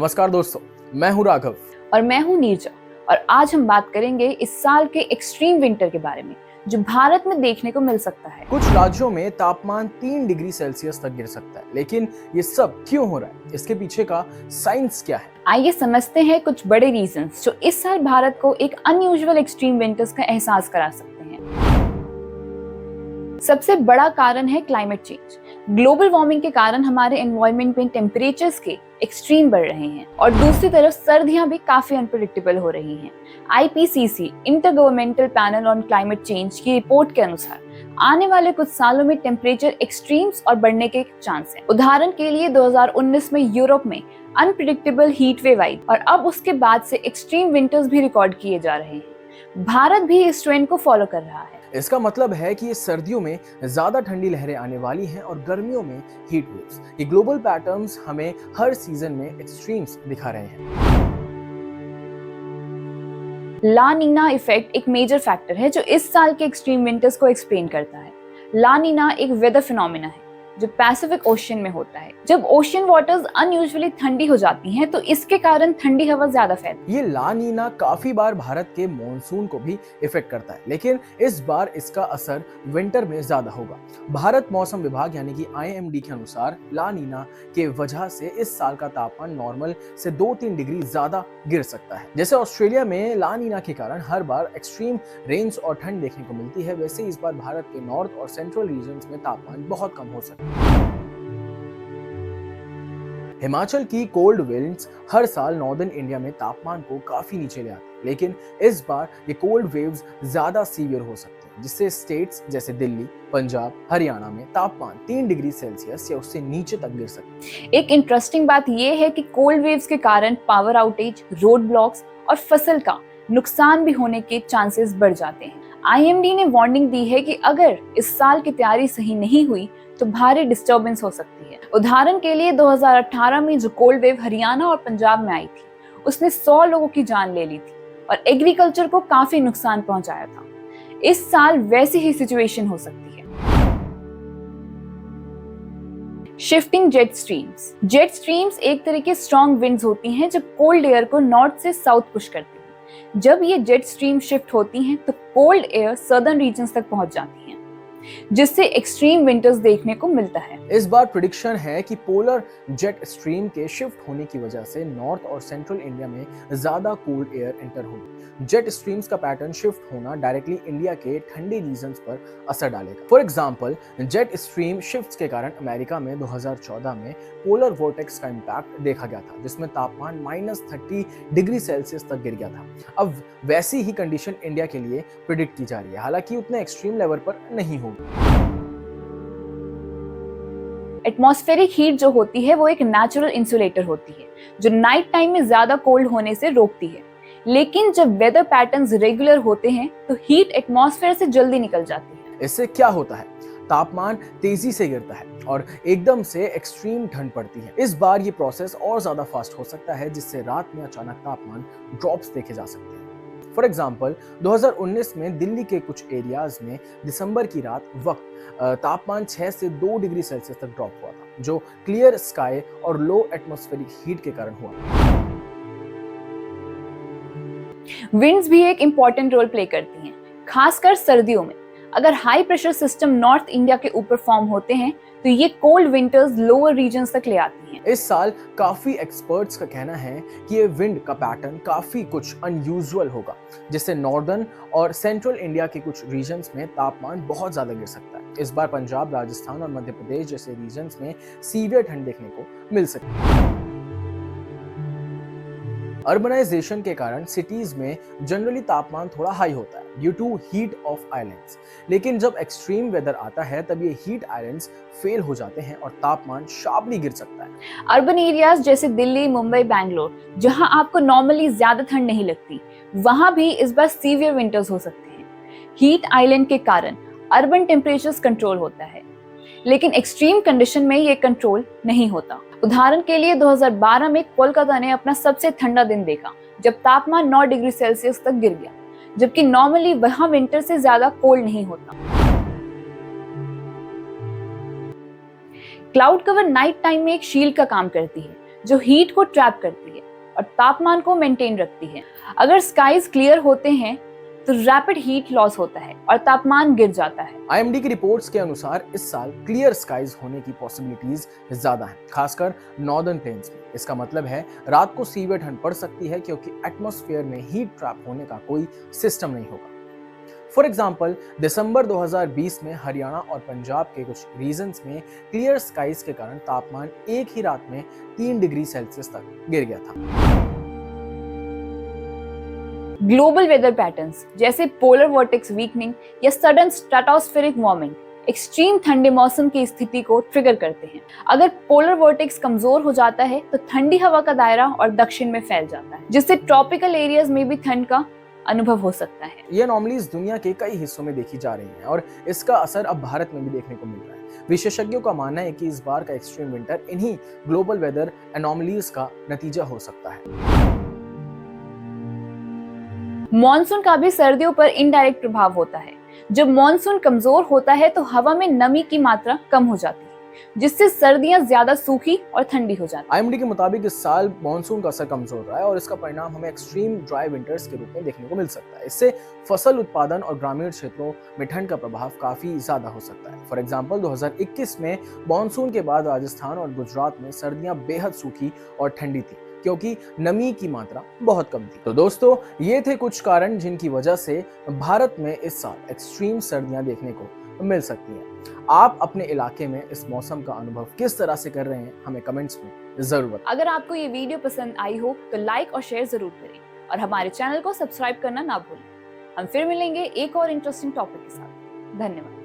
नमस्कार दोस्तों, मैं हूं राघव और मैं हूं नीरजा। और आज हम बात करेंगे इस साल के एक्सट्रीम विंटर के बारे में जो भारत में देखने को मिल सकता है। कुछ राज्यों में तापमान 3 डिग्री सेल्सियस तक गिर सकता है, लेकिन ये सब क्यों हो रहा है? इसके पीछे का साइंस क्या है? आइए समझते हैं कुछ बड़े रीजंस जो इस साल भारत को एक अनयूजुअल एक्सट्रीम विंटर्स का एहसास करा सकते हैं। सबसे बड़ा कारण है क्लाइमेट चेंज। ग्लोबल वार्मिंग के कारण हमारे एनवायरनमेंट में टेम्परेचर्स के एक्सट्रीम बढ़ रहे हैं और दूसरी तरफ सर्दियां भी काफी अनप्रेडिक्टेबल हो रही हैं। IPCC intergovernmental panel on climate change की रिपोर्ट के अनुसार आने वाले कुछ सालों में टेम्परेचर एक्सट्रीम्स और बढ़ने के चांस हैं। उदाहरण के लिए 2019 में यूरोप में अनप्रेडिक्टेबल हीट वेव आई और अब उसके बाद से एक्सट्रीम विंटर्स भी रिकॉर्ड किए जा रहे हैं। भारत भी इस ट्रेंड को फॉलो कर रहा है। इसका मतलब है कि इस सर्दियों में ज्यादा ठंडी लहरें आने वाली हैं और गर्मियों में हीट वेव्स। ये ग्लोबल पैटर्न्स हमें हर सीजन में एक्सट्रीम्स दिखा रहे हैं। ला नीना इफेक्ट एक मेजर फैक्टर है जो इस साल के एक्सट्रीम विंटर्स को एक्सप्लेन करता है। ला नीना एक वेदर फिनोमेना है जो पैसिफिक ओशन में होता है। जब ओशन वाटर्स अनयूजुअली ठंडी हो जाती हैं तो इसके कारण ठंडी हवा ज्यादा फैलती है। ये ला नीना काफी बार भारत के मॉनसून को भी इफेक्ट करता है, लेकिन इस बार इसका असर विंटर में ज्यादा होगा। भारत मौसम विभाग यानी कि IMD के अनुसार ला नीना के वजह से इस साल का तापमान नॉर्मल से 2-3 डिग्री ज्यादा गिर सकता है। जैसे ऑस्ट्रेलिया में ला नीना के कारण हर बार एक्सट्रीम रेंज और ठंड देखने को मिलती है, वैसे इस बार भारत के नॉर्थ और सेंट्रल रीजन्स में तापमान बहुत कम हो सकता है। हिमाचल की कोल्ड विंड्स हर साल नॉर्दर्न इंडिया में तापमान को काफी नीचे ले आती है, लेकिन इस बार ये कोल्ड वेव्स ज्यादा सीवियर हो सकते हैं, जिससे स्टेट्स जैसे दिल्ली, पंजाब, हरियाणा में तापमान 3 डिग्री सेल्सियस या उससे नीचे तक गिर सकते हैं। एक इंटरेस्टिंग बात यह है कि कोल्ड वेव्स के कारण पावर आउटेज, रोड ब्लॉक्स और फसल का नुकसान भी होने के चांसेस बढ़ जाते हैं। IMD ने वार्निंग दी है कि अगर इस साल की तैयारी सही नहीं हुई तो भारी डिस्टर्बेंस हो सकती है। उदाहरण के लिए 2018 में जो कोल्ड वेव हरियाणा और पंजाब में आई थी उसने 100 लोगों की जान ले ली थी और एग्रीकल्चर को काफी नुकसान पहुंचाया था। इस साल वैसी ही सिचुएशन हो सकती है। Shifting jet streams. Jet streams एक तरह की स्ट्रॉन्ग विंड्स होती हैं जो कोल्ड एयर को नॉर्थ से साउथ पुश करती हैं। जब ये जेट स्ट्रीम शिफ्ट होती हैं तो कोल्ड एयर सदर्न रीजन्स तक पहुंच जाती है, जिससे एक्सट्रीम विंटर्स देखने को मिलता है। इस बार प्रेडिक्शन है कि पोलर जेट स्ट्रीम के शिफ्ट होने की वजह से नॉर्थ और सेंट्रल इंडिया में ज्यादा कोल्ड एयर एंटर होगी। जेट स्ट्रीम्स का पैटर्न शिफ्ट होना डायरेक्टली इंडिया के ठंडे रीजन्स पर असर डालेगा। For example, jet stream shifts के कारण अमेरिका में 2014 में पोलर वोर्टेक्स का इंपैक्ट देखा गया था, जिसमें तापमान -30 डिग्री सेल्सियस तक गिर गया था। अब वैसी ही कंडीशन इंडिया के लिए प्रिडिक्ट की जा रही है, हालांकि उतने एक्सट्रीम लेवल पर नहीं होगी। एटमॉस्फेरिक हीट जो होती है वो एक नेचुरल इंसुलेटर होती है जो नाइट टाइम में ज्यादा कोल्ड होने से रोकती है, लेकिन जब वेदर पैटर्न्स रेगुलर होते हैं तो हीट एटमॉस्फेयर से जल्दी निकल जाती है। इससे क्या होता है? तापमान तेजी से गिरता है और एकदम से एक्सट्रीम ठंड पड़ती है। इस बार ये प्रोसेस और ज्यादा फास्ट हो सकता है, जिससे रात में अचानक तापमान ड्रॉप्स देखे जा सकते हैं। फॉर एग्जाम्पल, 2019 में दिल्ली के कुछ एरियाज में दिसंबर की रात वक्त तापमान 6 से 2 डिग्री सेल्सियस तक ड्रॉप हुआ था, जो क्लियर स्काई और लो एटमॉस्फेरिक हीट के कारण हुआ। विंड्स भी एक इम्पॉर्टेंट रोल प्ले करती हैं, खासकर सर्दियों में। अगर high pressure system north India के ऊपर फॉर्म होते हैं तो ये कोल्ड विंटर्स लोअर रीजन्स तक ले आती हैं। इस साल काफी एक्सपर्ट्स का कहना है कि ये विंड का पैटर्न काफी कुछ अनयूजुअल होगा, जिससे नॉर्दर्न और सेंट्रल इंडिया के कुछ रीजन्स में तापमान बहुत ज्यादा गिर सकता है। इस बार पंजाब, राजस्थान और मध्य प्रदेश जैसे रीजन्स में सीवियर ठंड देखने को मिल सकती है। अर्बनाइजेशन के कारण सिटीज में जनरली तापमान थोड़ा हाई होता है due to heat of islands, लेकिन जब एक्सट्रीम वेदर आता है तब ये हीट आइलैंड्स फेल हो जाते हैं और तापमान शार्पली गिर सकता है। अर्बन एरियाज जैसे दिल्ली, मुंबई, बैंगलोर, जहां आपको नॉर्मली ज्यादा ठंड नहीं लगती, वहां भी इस बार सीवियर विंटर्स हो सकते हैं। हीट आइलैंड के कारण अर्बन टेम्परेचर्स कंट्रोल होता है, लेकिन एक्सट्रीम कंडीशन में ये कंट्रोल नहीं होता। उदाहरण के लिए 2012 में कोलकाता ने अपना सबसे ठंडा दिन देखा जब तापमान 9 डिग्री सेल्सियस तक गिर गया, जबकि नॉर्मली वहां विंटर से ज्यादा कोल्ड नहीं होता। क्लाउड कवर नाइट टाइम में एक शील्ड का काम करती है जो हीट को ट्रैप करती है और तापमान को मेंटेन रखती है। अगर स्काईज क्लियर होते हैं तो रैपिड हीट लॉस होता है और तापमान गिर जाता है। आईएमडी की रिपोर्ट्स के अनुसार इस साल क्लियर स्काईज होने की पॉसिबिलिटीज ज्यादा हैं, खासकर नॉर्दर्न प्लेन्स में। इसका मतलब है रात को सीवियर ठंड पड़ सकती है क्योंकि एटमॉस्फेयर में हीट ट्रैप होने का कोई सिस्टम नहीं होगा। फॉर एग्जाम्पल, दिसंबर 2020 में हरियाणा और पंजाब के कुछ रीजन्स में क्लियर स्काईज के कारण तापमान एक ही रात में 3 डिग्री सेल्सियस तक गिर गया था। ग्लोबल वेदर पैटर्न्स जैसे पोलर वॉर्टेक्स वीकनिंग या सडन स्ट्रेटोस्फेरिक वार्मिंग एक्सट्रीम ठंडे मौसम की स्थिति को ट्रिगर करते हैं। अगर पोलर वॉर्टेक्स कमजोर हो जाता है तो ठंडी हवा का दायरा और दक्षिण में फैल जाता है, जिससे ट्रॉपिकल एरियाज में भी ठंड का अनुभव हो सकता है। ये एनोमलीज दुनिया के कई हिस्सों में देखी जा रही हैं और इसका असर अब भारत में भी देखने को मिल रहा है। विशेषज्ञों का मानना है कि इस बार का एक्सट्रीम विंटर इन्हीं ग्लोबल वेदर एनोमलीज का नतीजा हो सकता है। मॉनसून का भी सर्दियों पर इनडायरेक्ट प्रभाव होता है। जब मॉनसून कमजोर होता है तो हवा में नमी की मात्रा कम हो जाती है, जिससे सर्दियां ज्यादा सूखी और ठंडी हो जाती हैं। आईएमडी के मुताबिक इस साल मॉनसून का असर कमजोर रहा है और इसका परिणाम हमें एक्सट्रीम ड्राई विंटर्स के रूप में देखने को मिल सकता है। इससे फसल उत्पादन और ग्रामीण क्षेत्रों में ठंड का प्रभाव काफी ज्यादा हो सकता है। फॉर एग्जाम्पल, 2021 में मॉनसून के बाद राजस्थान और गुजरात में सर्दियां बेहद सूखी और ठंडी थी क्योंकि नमी की मात्रा बहुत कम थी। तो दोस्तों, ये थे कुछ कारण जिनकी वजह से भारत में इस साल एक्सट्रीम सर्दियां देखने को मिल सकती हैं। आप अपने इलाके में इस मौसम का अनुभव किस तरह से कर रहे हैं, हमें कमेंट्स में जरूर बताएं। अगर आपको ये वीडियो पसंद आई हो तो लाइक और शेयर जरूर करें और हमारे चैनल को सब्सक्राइब करना ना भूलें। हम फिर मिलेंगे एक और इंटरेस्टिंग टॉपिक के साथ। धन्यवाद।